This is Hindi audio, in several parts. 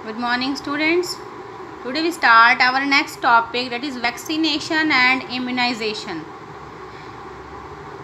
Good morning, students. Today we start our next topic, that is vaccination and immunization.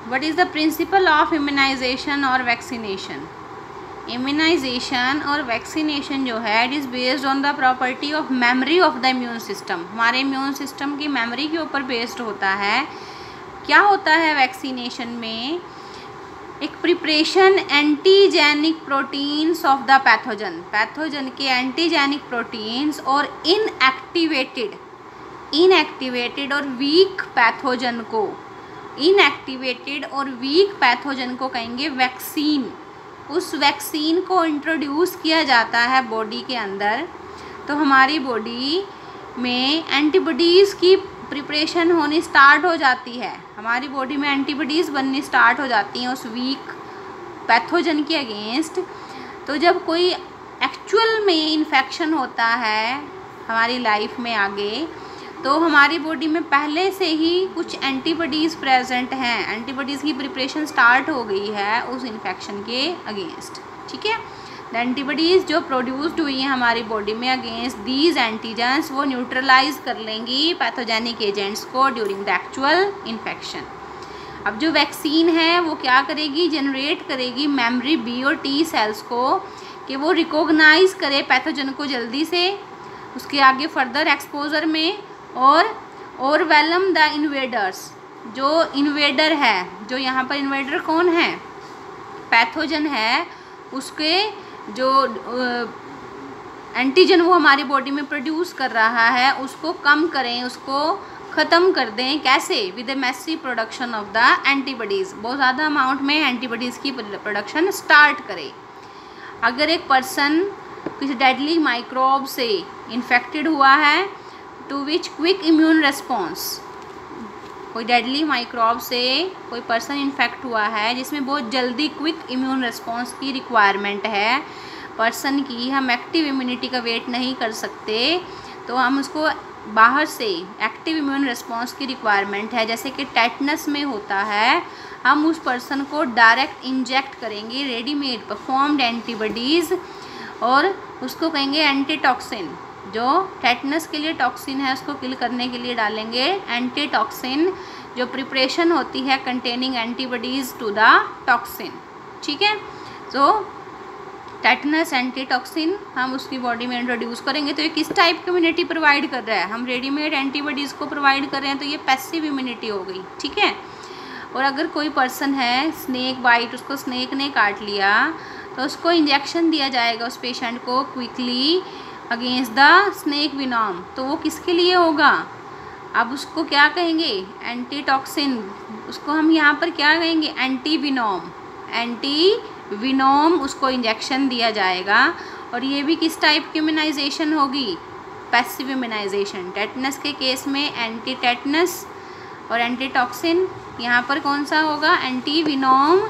What is the principle of immunization or vaccination? Immunization और वैक्सीनेशन जो है it is based on the property of memory of the immune system. हमारे इम्यून सिस्टम की मेमोरी के ऊपर बेस्ड होता है। क्या होता है वैक्सीनेशन में? एक preparation antigenic proteins of the pathogen के एंटीजेनिक प्रोटीन्स और इनएक्टिवेटेड और वीक पैथोजन को कहेंगे वैक्सीन। उस वैक्सीन को इंट्रोड्यूस किया जाता है बॉडी के अंदर, तो हमारी बॉडी में एंटीबॉडीज़ की प्रिपरेशन होनी स्टार्ट हो जाती है। हमारी बॉडी में एंटीबॉडीज़ बननी स्टार्ट हो जाती हैं उस वीक पैथोजन के अगेंस्ट। तो जब कोई एक्चुअल में इन्फेक्शन होता है हमारी लाइफ में आगे, तो हमारी बॉडी में पहले से ही कुछ एंटीबॉडीज़ प्रेजेंट हैं, एंटीबॉडीज़ की प्रिपरेशन स्टार्ट हो गई है उस इन्फेक्शन के अगेंस्ट। ठीक है, द एंटीबॉडीज़ जो प्रोड्यूस्ड हुई हैं हमारी बॉडी में अगेंस्ट दीज एंटीजेंस, वो न्यूट्रलाइज कर लेंगी पैथोजेनिक एजेंट्स को ड्यूरिंग द एक्चुअल इन्फेक्शन। अब जो वैक्सीन है वो क्या करेगी? जनरेट करेगी मेमोरी बी और टी सेल्स को, कि वो रिकॉग्नाइज करे पैथोजन को जल्दी से, उसके आगे फर्दर एक्सपोजर में, और वेलम द इन्वेडर्स। जो इन्वेडर है, जो यहाँ पर इन्वेडर कौन है? पैथोजन है। उसके जो एंटीजन वो हमारी बॉडी में प्रोड्यूस कर रहा है उसको कम करें, उसको ख़त्म कर दें। कैसे? With the massive production of the antibodies. बहुत ज़्यादा अमाउंट में एंटीबॉडीज़ की प्रोडक्शन स्टार्ट करे। अगर एक पर्सन किसी डेडली माइक्रोब से इन्फेक्टेड हुआ है, to which quick immune response, कोई डेडली माइक्रोब से कोई पर्सन इन्फेक्ट हुआ है जिसमें बहुत जल्दी क्विक इम्यून रिस्पॉन्स की रिक्वायरमेंट है पर्सन की, हम एक्टिव इम्यूनिटी का वेट नहीं कर सकते, तो हम उसको बाहर से एक्टिव इम्यून रिस्पॉन्स की रिक्वायरमेंट है, जैसे कि टेटनस में होता है, हम उस पर्सन को डायरेक्ट इंजेक्ट करेंगे रेडीमेड परफॉर्म्ड एंटीबॉडीज़, और उसको कहेंगे एंटीटॉक्सिन। जो टेटनस के लिए टॉक्सिन है उसको किल करने के लिए डालेंगे एंटीटॉक्सिन, जो प्रिपरेशन होती है containing antibodies to the toxin. ठीक है, तो टेटनस एंटीटॉक्सिन हम उसकी बॉडी में इंट्रोड्यूस करेंगे। तो ये किस टाइप की इम्यूनिटी प्रोवाइड कर रहा है? हम रेडीमेड एंटीबॉडीज़ को प्रोवाइड कर रहे हैं, तो ये पैसिव इम्यूनिटी हो गई। ठीक है, और अगर कोई पर्सन है स्नेक बाइट, उसको स्नेक ने काट लिया, तो उसको इंजेक्शन दिया जाएगा उस पेशेंट को quickly against the snake venom. तो वो किसके लिए होगा? अब उसको क्या कहेंगे? एंटीटॉक्सिन। उसको हम यहाँ पर क्या कहेंगे? एंटीविनोम उसको इंजेक्शन दिया जाएगा। और ये भी किस टाइप की इम्यूनाइजेशन होगी? Passive immunization. टेटनस के केस में एंटी टेटनस और एंटीटॉक्सिन, यहाँ पर कौन सा होगा? एंटीविनोम,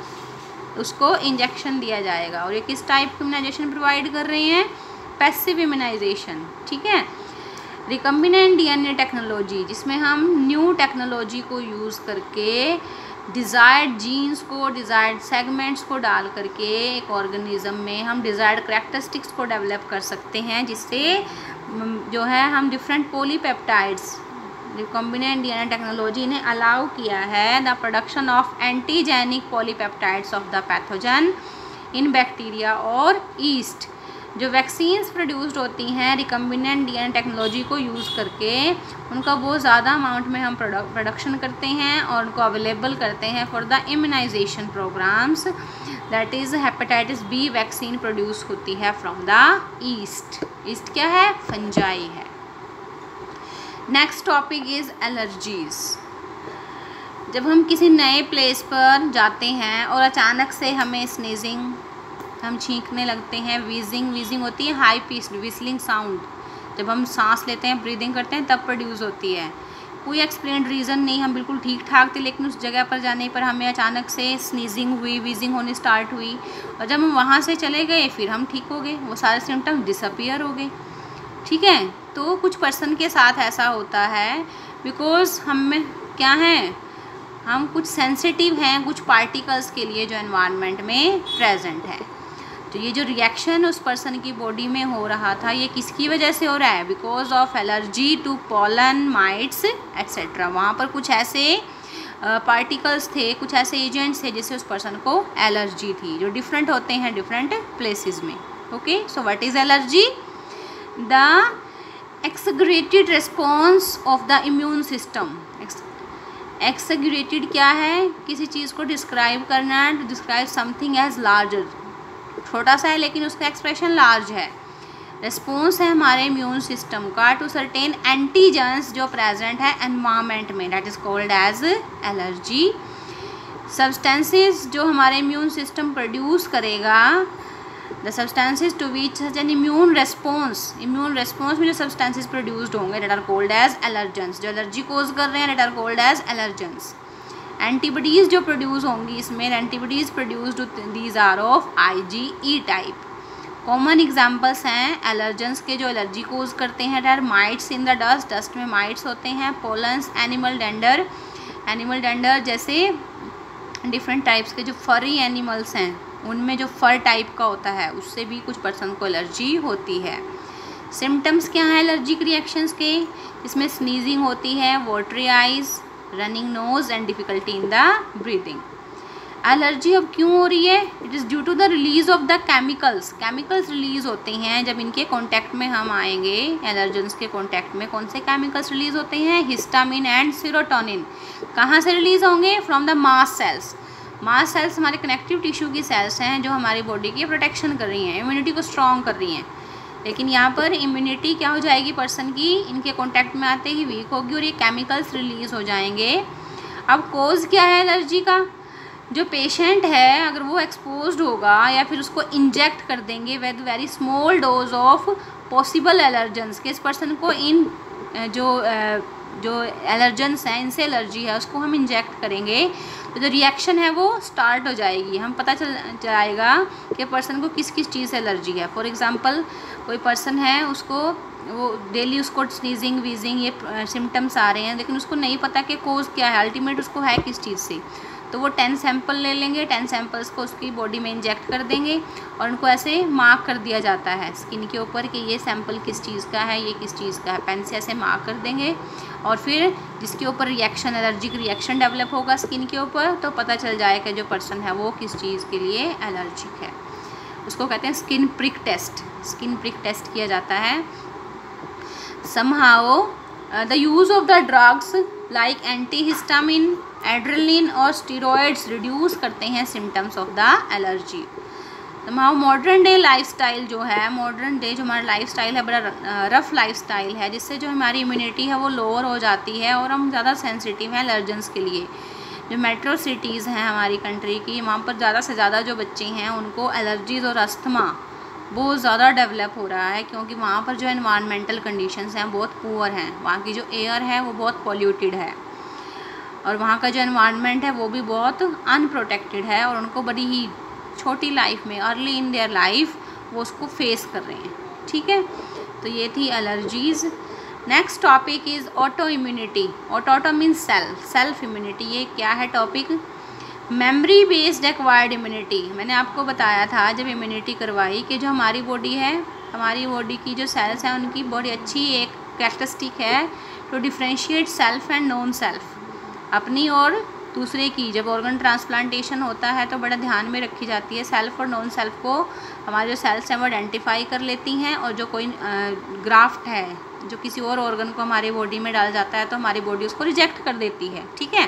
उसको इंजेक्शन दिया जाएगा। और ये किस टाइप की इम्यूनाइजेशन प्रोवाइड कर रहे हैं? Passive immunization. ठीक है, रिकम्बिनेंट डीएनए टेक्नोलॉजी, जिसमें हम न्यू टेक्नोलॉजी को यूज़ करके डिज़ायर्ड जीन्स को, डिज़ायर्ड सेगमेंट्स को डाल करके एक ऑर्गेनिज्म में हम डिज़ायर्ड करैक्टरिस्टिक्स को डेवलप कर सकते हैं, जिससे जो है हम different polypeptides, recombinant DNA technology ने अलाउ किया है the production of antigenic polypeptides of the pathogen in bacteria और ईस्ट। जो वैक्सीन्स प्रोड्यूस्ड होती हैं रिकम्बिनेंट डीएनए टेक्नोलॉजी को यूज़ करके, उनका बहुत ज़्यादा अमाउंट में हम प्रोडक्शन करते हैं और उनको अवेलेबल करते हैं for the immunization programmes. That is hepatitis B vaccine produce होती है फ्रॉम द ईस्ट। ईस्ट क्या है? फंजाई है। Next topic is allergies. जब हम किसी नए प्लेस पर जाते हैं और अचानक से हमें स्नीजिंग, हम छींकने लगते हैं, वीजिंग होती है, हाई पिच्ड विस्लिंग साउंड, जब हम सांस लेते हैं, ब्रीदिंग करते हैं, तब प्रोड्यूस होती है। कोई एक्सप्लेन्ड रीज़न नहीं, हम बिल्कुल ठीक ठाक थे, लेकिन उस जगह पर जाने पर हमें अचानक से स्नीजिंग हुई, वीजिंग होनी स्टार्ट हुई, और जब हम वहाँ से चले गए फिर हम ठीक हो गए, वो सारे सिम्टम्स डिसअपीयर हो गए। ठीक है, तो कुछ पर्सन के साथ ऐसा होता है बिकॉज हम में क्या है, हम कुछ सेंसिटिव हैं कुछ पार्टिकल्स के लिए जो एनवायरनमेंट में प्रेजेंट है। तो ये जो रिएक्शन उस पर्सन की बॉडी में हो रहा था ये किसकी वजह से हो रहा है? Because of allergy to pollen, mites etcetera. वहाँ पर कुछ ऐसे पार्टिकल्स थे, कुछ ऐसे एजेंट्स थे जिससे उस पर्सन को एलर्जी थी, जो डिफरेंट होते हैं डिफरेंट प्लेसेस में। Okay, so what is allergy? The exaggerated response of the immune system. Exaggerated क्या है? किसी चीज़ को डिस्क्राइब करना, to describe something as larger. छोटा सा है लेकिन उसका एक्सप्रेशन लार्ज है। रिस्पॉन्स है हमारे इम्यून सिस्टम का टू सर्टेन एंटीजेंस जो प्रेजेंट है एनवायरनमेंट में, that is called as allergy. Substances जो हमारे इम्यून सिस्टम प्रोड्यूस करेगा, the substances to which such an immune response में जो सब्सटेंसेस प्रोड्यूस्ड होंगे that are called as allergens, जो एलर्जी कोज कर रहे हैं that are called as allergens. Antibodies जो प्रोड्यूस होंगी इसमें, antibodies produced these are of IgE type. Common examples हैं एलर्जेंस के जो एलर्जी कोज करते हैं, that are mites in the dust, dust में माइट्स होते हैं, पोलन्स, एनिमल डेंडर जैसे डिफरेंट टाइप्स के जो फरी एनिमल्स हैं उनमें जो फर टाइप का होता है उससे भी कुछ पर्सन को एलर्जी होती है। सिम्टम्स क्या हैं एलर्जिक रिएक्शंस के? इसमें स्नीजिंग होती है, watery eyes, running nose and difficulty in the breathing. Allergy अब क्यों हो रही है? It is due to the release of the chemicals release होते हैं जब इनके कांटेक्ट में हम आएंगे। एलर्जेंस के कांटेक्ट में कौन से केमिकल्स रिलीज होते हैं? Histamine and serotonin. कहाँ से रिलीज होंगे? From the mast cells. Mast cells हमारे कनेक्टिव टिश्यू की सेल्स हैं जो हमारी बॉडी की प्रोटेक्शन कर रही हैं, इम्यूनिटी को स्ट्रॉन्ग कर रही हैं। लेकिन यहाँ पर इम्यूनिटी क्या हो जाएगी पर्सन की? इनके कांटेक्ट में आते ही वीक होगी और ये केमिकल्स रिलीज हो जाएंगे। अब कोज क्या है एलर्जी का? जो पेशेंट है अगर वो एक्सपोज्ड होगा या फिर उसको इंजेक्ट कर देंगे with very small dose of possible allergens, कि इस पर्सन को इन जो एलर्जेंस हैं इनसे एलर्जी है उसको हम इंजेक्ट करेंगे तो जो रिएक्शन है वो स्टार्ट हो जाएगी। हम पता चल जाएगा कि पर्सन को किस किस चीज़ से एलर्जी है। फॉर एग्जांपल कोई पर्सन है उसको वो डेली उसको स्नीजिंग वीजिंग ये सिम्टम्स आ रहे हैं लेकिन उसको नहीं पता कि कोज क्या है, अल्टीमेट उसको है किस चीज़ से। तो वो 10 सैंपल ले लेंगे, 10 सैंपल्स को उसकी बॉडी में इंजेक्ट कर देंगे और उनको ऐसे मार्क कर दिया जाता है स्किन के ऊपर कि ये सैंपल किस चीज़ का है, ये किस चीज़ का है। पेन से ऐसे मार्क कर देंगे और फिर जिसके ऊपर रिएक्शन एलर्जिक रिएक्शन डेवलप होगा स्किन के ऊपर तो पता चल जाएगा जो पर्सन है वो किस चीज़ के लिए एलर्जिक है। उसको कहते हैं skin prick test. Skin prick test किया जाता है। somehow the use of the drugs like antihistamine, adrenaline और steroids reduce करते हैं symptoms of the allergy। somehow modern day lifestyle जो है, modern day जो हमारा lifestyle है बड़ा रफ lifestyle है जिससे जो हमारी immunity है वो lower हो जाती है और हम ज़्यादा sensitive हैं allergens के लिए। जो मेट्रो सिटीज़ हैं हमारी कंट्री की वहाँ पर ज़्यादा से ज़्यादा जो बच्चे हैं उनको एलर्जीज़ और अस्थमा बहुत ज़्यादा डेवलप हो रहा है क्योंकि वहाँ पर जो एनवायरमेंटल कंडीशंस हैं बहुत पुअर हैं। वहाँ की जो एयर है वो बहुत पॉल्यूटेड है और वहाँ का जो एनवायरनमेंट है वो भी बहुत अनप्रोटेक्टेड है और उनको बड़ी ही छोटी लाइफ में अर्ली इन देयर लाइफ वो उसको फेस कर रहे हैं। ठीक है, तो ये थी allergies. Next topic is auto immunity. Auto means self immunity. ये क्या है topic? Memory based acquired immunity. मैंने आपको बताया था जब इम्यूनिटी करवाई कि जो हमारी बॉडी है, हमारी बॉडी की जो सेल्स हैं उनकी बड़ी अच्छी एक कैरेक्टरिस्टिक है to differentiate self and non self, अपनी और दूसरे की। जब ऑर्गन ट्रांसप्लांटेशन होता है तो बड़ा ध्यान में रखी जाती है सेल्फ और नॉन सेल्फ को। हमारे जो सेल्स हैं वो आइडेंटिफाई कर लेती हैं और जो कोई ग्राफ्ट है जो किसी और ऑर्गन को हमारी बॉडी में डाल जाता है तो हमारी बॉडी उसको रिजेक्ट कर देती है। ठीक है,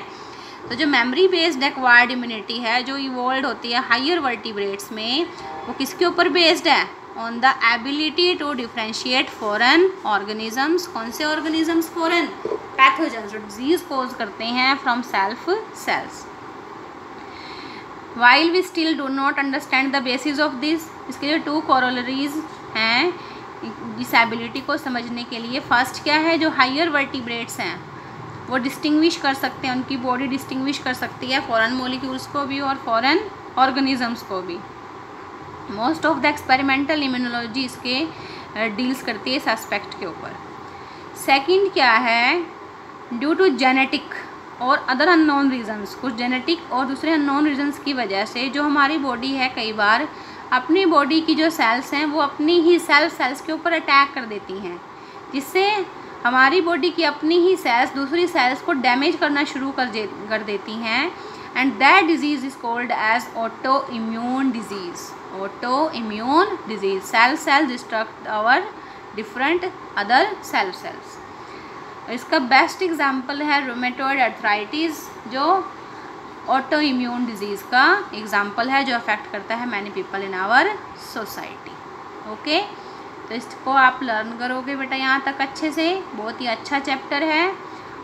तो जो मेमोरी बेस्ड एक्वायर्ड इम्यूनिटी है जो इवॉल्व होती है हायर वर्टिब्रेट्स में वो किसके ऊपर बेस्ड है? On the ability to differentiate foreign organisms. कौन से ऑर्गेनिजम्स? फॉरेन पैथोजेंस जो डिजीज कोज करते हैं from self cells. While we still do not understand the basis of this, इसके लिए 2 कॉरोलरीज हैं इस एबिलिटी को समझने के लिए। फर्स्ट क्या है? जो हायर वर्टिब्रेट्स हैं वो डिस्टिंग्विश कर सकते हैं, उनकी बॉडी डिस्टिंग्विश कर सकती है फॉरेन मॉलिक्यूल्स को भी और फॉरेन ऑर्गेनिजम्स को भी। Most of the experimental immunology इसके डील्स करती है इस एस्पेक्ट के ऊपर। सेकंड क्या है? ड्यू टू जेनेटिक और अदर अननोन रीजंस, कुछ जेनेटिक और दूसरे अननोन रीजंस की वजह से जो हमारी बॉडी है कई बार अपनी बॉडी की जो सेल्स हैं वो अपनी ही सेल्स के ऊपर अटैक कर देती हैं, जिससे हमारी बॉडी की अपनी ही सेल्स दूसरी सेल्स को डैमेज करना शुरू कर देती हैं। And that disease is called as auto immune disease. Auto immune disease, cell destruct our different other cells. इसका बेस्ट एग्जांपल है रूमेटॉइड अर्थराइटिस, जो ऑटो इम्यून डिजीज़ का एग्जांपल है, जो अफेक्ट करता है many people in our society. Okay, तो इसको आप लर्न करोगे बेटा यहाँ तक अच्छे से। बहुत ही अच्छा चैप्टर है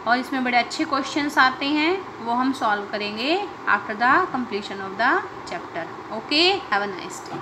और इसमें बड़े अच्छे क्वेश्चंस आते हैं, वो हम सॉल्व करेंगे after the completion of the chapter. Okay, have a nice day.